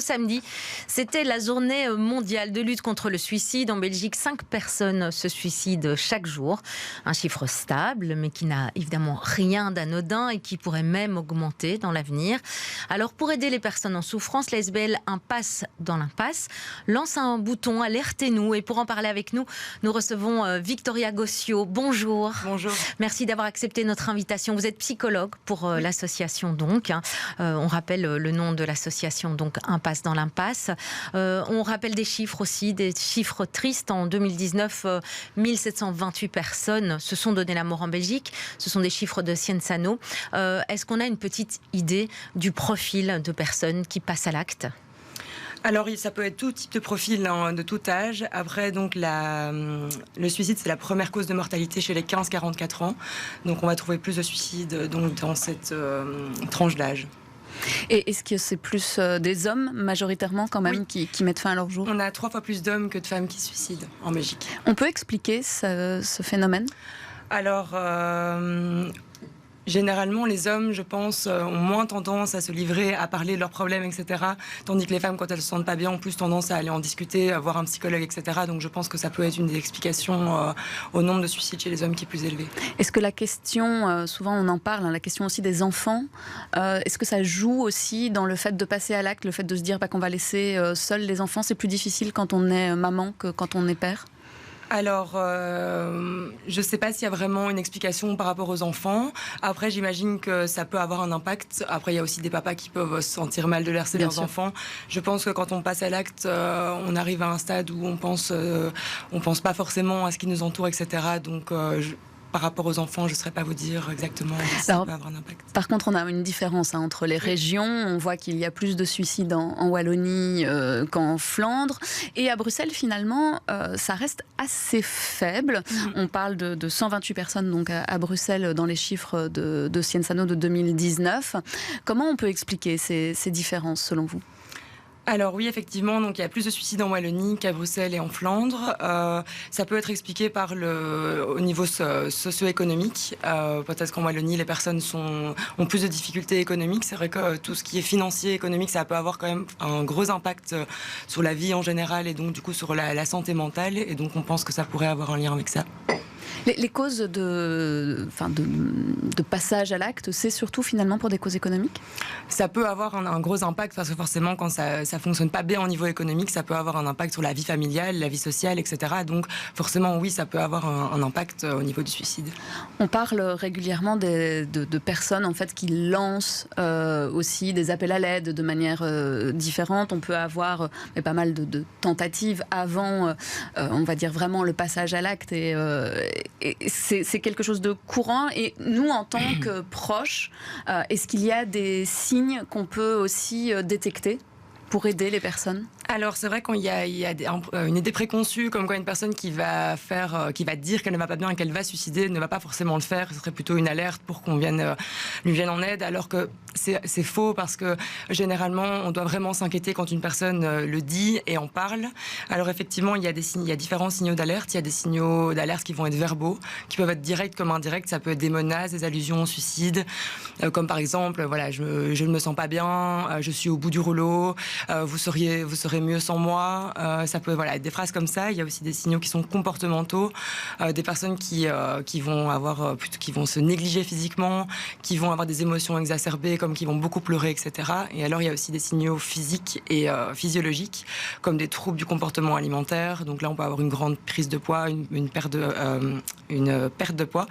samedi, c'était la journée mondiale de lutte contre le suicide. En Belgique, 5 personnes se suicident chaque jour. Un chiffre stable, mais qui n'a évidemment rien d'anodin et qui pourrait même augmenter dans l'avenir. Alors, pour aider les personnes en souffrance, la SBL Impasse dans l'impasse lance un bouton « Alertez-nous ». Et pour en parler avec nous, nous recevons Victoria Gossio. Bonjour. Bonjour. Merci d'avoir accepté notre invitation. Vous êtes psychologue pour l'association donc. On rappelle le nom de l'association donc Impasse dans l'impasse. On rappelle des chiffres aussi, des chiffres tristes. En 2019, 1728 personnes se sont donné la mort en Belgique. Ce sont des chiffres de Cienzano. Est-ce qu'on a une petite idée du profil de personnes qui passent à l'acte ? Alors, ça peut être tout type de profil, de tout âge. Après, donc, le suicide, c'est la première cause de mortalité chez les 15-44 ans. Donc, on va trouver plus de suicides donc, dans cette tranche d'âge. Et est-ce que c'est plus des hommes, majoritairement, quand même, qui mettent fin à leur jour ? On a 3 fois plus d'hommes que de femmes qui se suicident en Belgique. On peut expliquer ce phénomène ? Alors... généralement, les hommes, je pense, ont moins tendance à se livrer, à parler de leurs problèmes, etc. Tandis que les femmes, quand elles ne se sentent pas bien, ont plus tendance à aller en discuter, à voir un psychologue, etc. Donc je pense que ça peut être une des explications au nombre de suicides chez les hommes qui est plus élevé. Est-ce que la question, souvent on en parle, la question aussi des enfants, est-ce que ça joue aussi dans le fait de passer à l'acte, le fait de se dire qu'on va laisser seuls les enfants ? C'est plus difficile quand on est maman que quand on est père ? Alors, je ne sais pas s'il y a vraiment une explication par rapport aux enfants. Après, j'imagine que ça peut avoir un impact. Après, il y a aussi des papas qui peuvent se sentir mal de laisser leurs enfants. Je pense que quand on passe à l'acte, on arrive à un stade où on pense pas forcément à ce qui nous entoure, etc. Donc, par rapport aux enfants, je ne saurais pas vous dire exactement si ça peut avoir un impact. Par contre, on a une différence entre les régions. On voit qu'il y a plus de suicides en Wallonie qu'en Flandre. Et à Bruxelles, finalement, ça reste assez faible. On parle de 128 personnes donc, à Bruxelles dans les chiffres de Cienzano de 2019. Comment on peut expliquer ces différences, selon vous ? Alors oui, effectivement, donc il y a plus de suicides en Wallonie qu'à Bruxelles et en Flandre. Ça peut être expliqué par au niveau socio-économique. Peut-être qu'en Wallonie, les personnes ont plus de difficultés économiques. C'est vrai que tout ce qui est financier, économique, ça peut avoir quand même un gros impact sur la vie en général et donc du coup sur la santé mentale. Et donc on pense que ça pourrait avoir un lien avec ça. Les causes de passage à l'acte, c'est surtout finalement pour des causes économiques ? Ça peut avoir un gros impact parce que forcément quand ça fonctionne pas bien au niveau économique, ça peut avoir un impact sur la vie familiale, la vie sociale, etc. Donc forcément oui, ça peut avoir un impact au niveau du suicide. On parle régulièrement de personnes en fait qui lancent aussi des appels à l'aide de manière différente. On peut avoir pas mal de tentatives avant, on va dire vraiment le passage à l'acte et c'est quelque chose de courant. Et nous, en tant que proches, est-ce qu'il y a des signes qu'on peut aussi détecter pour aider les personnes ? Alors c'est vrai qu'il y a une idée préconçue comme quoi une personne qui va dire qu'elle ne va pas bien et qu'elle va suicider ne va pas forcément le faire. Ce serait plutôt une alerte pour qu'on lui vienne en aide, alors que c'est faux parce que généralement on doit vraiment s'inquiéter quand une personne le dit et en parle. Alors effectivement il y a différents signaux d'alerte. Il y a des signaux d'alerte qui vont être verbaux, qui peuvent être directs comme indirects. Ça peut être des menaces, des allusions au suicide, comme par exemple voilà je ne me sens pas bien, je suis au bout du rouleau, vous serez mieux sans moi. Ça peut être des phrases comme ça. Il y a aussi des signaux qui sont comportementaux, des personnes qui vont se négliger physiquement, qui vont avoir des émotions exacerbées, comme qui vont beaucoup pleurer, etc. Et alors il y a aussi des signaux physiques et physiologiques, comme des troubles du comportement alimentaire. Donc là on peut avoir une grande prise de poids, une perte de poids,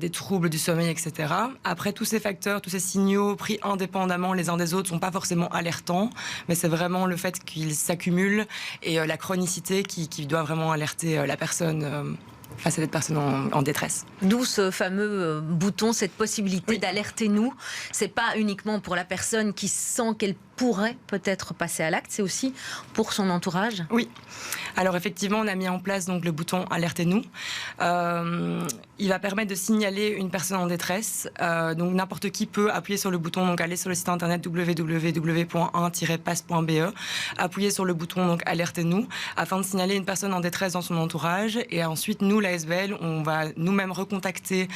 des troubles du sommeil, etc. Après tous ces facteurs, tous ces signaux pris indépendamment les uns des autres sont pas forcément alertants, mais c'est vraiment le fait qu'ils s'accumulent et la chronicité qui doit vraiment alerter la personne face à cette personne en détresse. D'où ce fameux bouton, cette possibilité d'alerter-nous. C'est pas uniquement pour la personne qui sent qu'elle pourrait peut-être passer à l'acte, c'est aussi pour son entourage. Oui. Alors effectivement, on a mis en place donc le bouton Alertez-nous. Il va permettre de signaler une personne en détresse. Donc n'importe qui peut appuyer sur le bouton, donc aller sur le site internet www.1-passe.be, appuyer sur le bouton donc Alertez-nous afin de signaler une personne en détresse dans son entourage. Et ensuite, nous, la SBL, on va nous-mêmes recontacter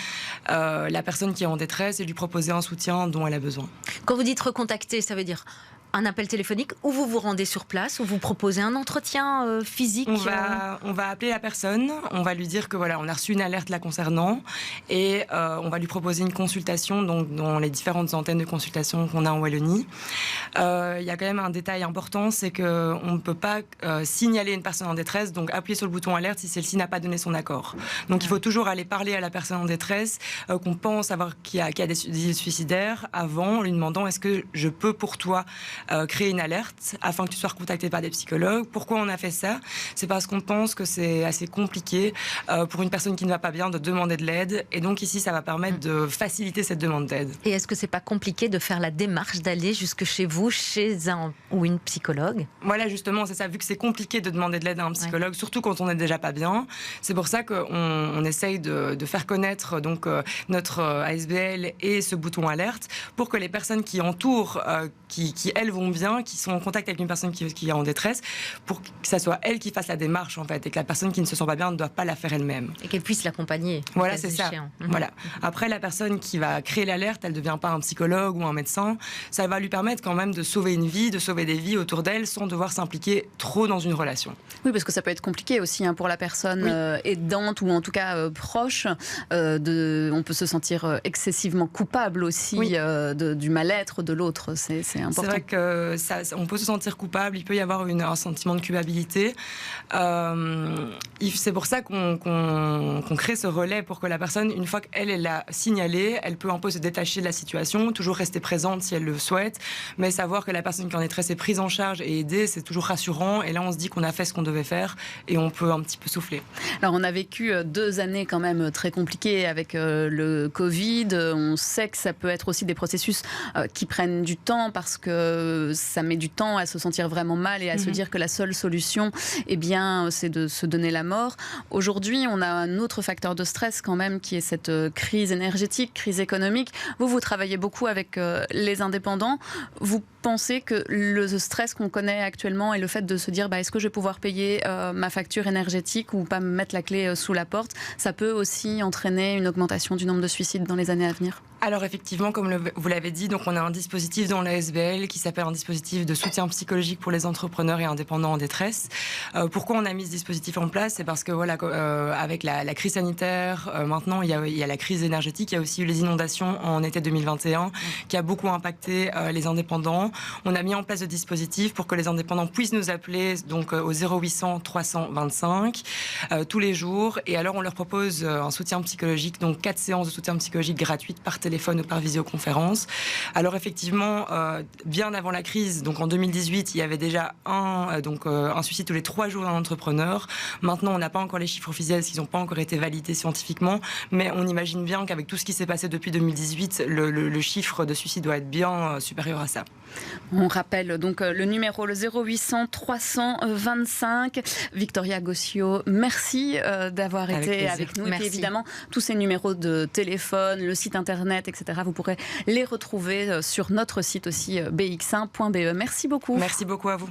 la personne qui est en détresse et lui proposer un soutien dont elle a besoin. Quand vous dites recontacter, ça veut dire un appel téléphonique ou vous vous rendez sur place ou vous proposez un entretien physique? On va appeler la personne, on va lui dire que voilà, on a reçu une alerte la concernant et on va lui proposer une consultation donc, dans les différentes antennes de consultation qu'on a en Wallonie. Il y a quand même un détail important, c'est qu'on ne peut pas signaler une personne en détresse, donc appuyer sur le bouton alerte si celle-ci n'a pas donné son accord. Donc il faut toujours aller parler à la personne en détresse qu'on pense avoir qui a des idées suicidaires avant, en lui demandant est-ce que je peux pour toi créer une alerte afin que tu sois recontacté par des psychologues. Pourquoi on a fait ça? C'est parce qu'on pense que c'est assez compliqué pour une personne qui ne va pas bien de demander de l'aide. Et donc ici, ça va permettre de faciliter cette demande d'aide. Et est-ce que c'est pas compliqué de faire la démarche d'aller jusque chez vous, chez un ou une psychologue? Voilà, justement, c'est ça. Vu que c'est compliqué de demander de l'aide à un psychologue, surtout quand on n'est déjà pas bien, c'est pour ça qu'on essaye de faire connaître donc, notre ASBL et ce bouton alerte pour que les personnes qui entourent, qui elles vont bien, qui sont en contact avec une personne qui est en détresse, pour que ça soit elle qui fasse la démarche en fait, et que la personne qui ne se sent pas bien ne doit pas la faire elle-même. Et qu'elle puisse l'accompagner. Voilà, c'est ça. Voilà. Après, la personne qui va créer l'alerte, elle ne devient pas un psychologue ou un médecin. Ça va lui permettre quand même de sauver une vie, de sauver des vies autour d'elle sans devoir s'impliquer trop dans une relation. Oui, parce que ça peut être compliqué aussi hein, pour la personne aidante ou en tout cas proche. On peut se sentir excessivement coupable aussi du mal-être de l'autre. C'est important. C'est vrai que on peut se sentir coupable, il peut y avoir un sentiment de culpabilité. C'est pour ça qu'on crée ce relais pour que la personne, une fois qu'elle l'a signalé, elle peut un peu se détacher de la situation, toujours rester présente si elle le souhaite, mais savoir que la personne qui en est très est prise en charge et aidée, c'est toujours rassurant. Et là, on se dit qu'on a fait ce qu'on devait faire et on peut un petit peu souffler. Alors, on a vécu 2 années quand même très compliquées avec le Covid. On sait que ça peut être aussi des processus qui prennent du temps parce que ça met du temps à se sentir vraiment mal et à se dire que la seule solution, eh bien, c'est de se donner la mort. Aujourd'hui, on a un autre facteur de stress quand même qui est cette crise énergétique, crise économique. Vous travaillez beaucoup avec les indépendants. Vous pensez que le stress qu'on connaît actuellement et le fait de se dire est-ce que je vais pouvoir payer ma facture énergétique ou pas me mettre la clé sous la porte, ça peut aussi entraîner une augmentation du nombre de suicides dans les années à venir? Alors effectivement, comme vous l'avez dit, donc on a un dispositif dans l'ASBL qui s'appelle un dispositif de soutien psychologique pour les entrepreneurs et indépendants en détresse. Pourquoi on a mis ce dispositif en place? C'est parce que voilà, avec la crise sanitaire, maintenant il y a la crise énergétique, il y a aussi eu les inondations en été 2021 qui a beaucoup impacté les indépendants. On a mis en place ce dispositif pour que les indépendants puissent nous appeler donc au 0800 325 tous les jours, et alors on leur propose un soutien psychologique, donc 4 séances de soutien psychologique gratuites par téléphone ou par visioconférence. Alors effectivement, bien avant la crise, donc en 2018, il y avait déjà un suicide tous les 3 jours d'un entrepreneur. Maintenant, on n'a pas encore les chiffres officiels, parce qu'ils n'ont pas encore été validés scientifiquement, mais on imagine bien qu'avec tout ce qui s'est passé depuis 2018, le chiffre de suicide doit être bien supérieur à ça. On rappelle donc le numéro, le 0800 325. Victoria Gossio, merci d'avoir été avec nous. Merci. Et évidemment, tous ces numéros de téléphone, le site internet, etc., vous pourrez les retrouver sur notre site aussi bx1.be. Merci beaucoup. Merci beaucoup à vous.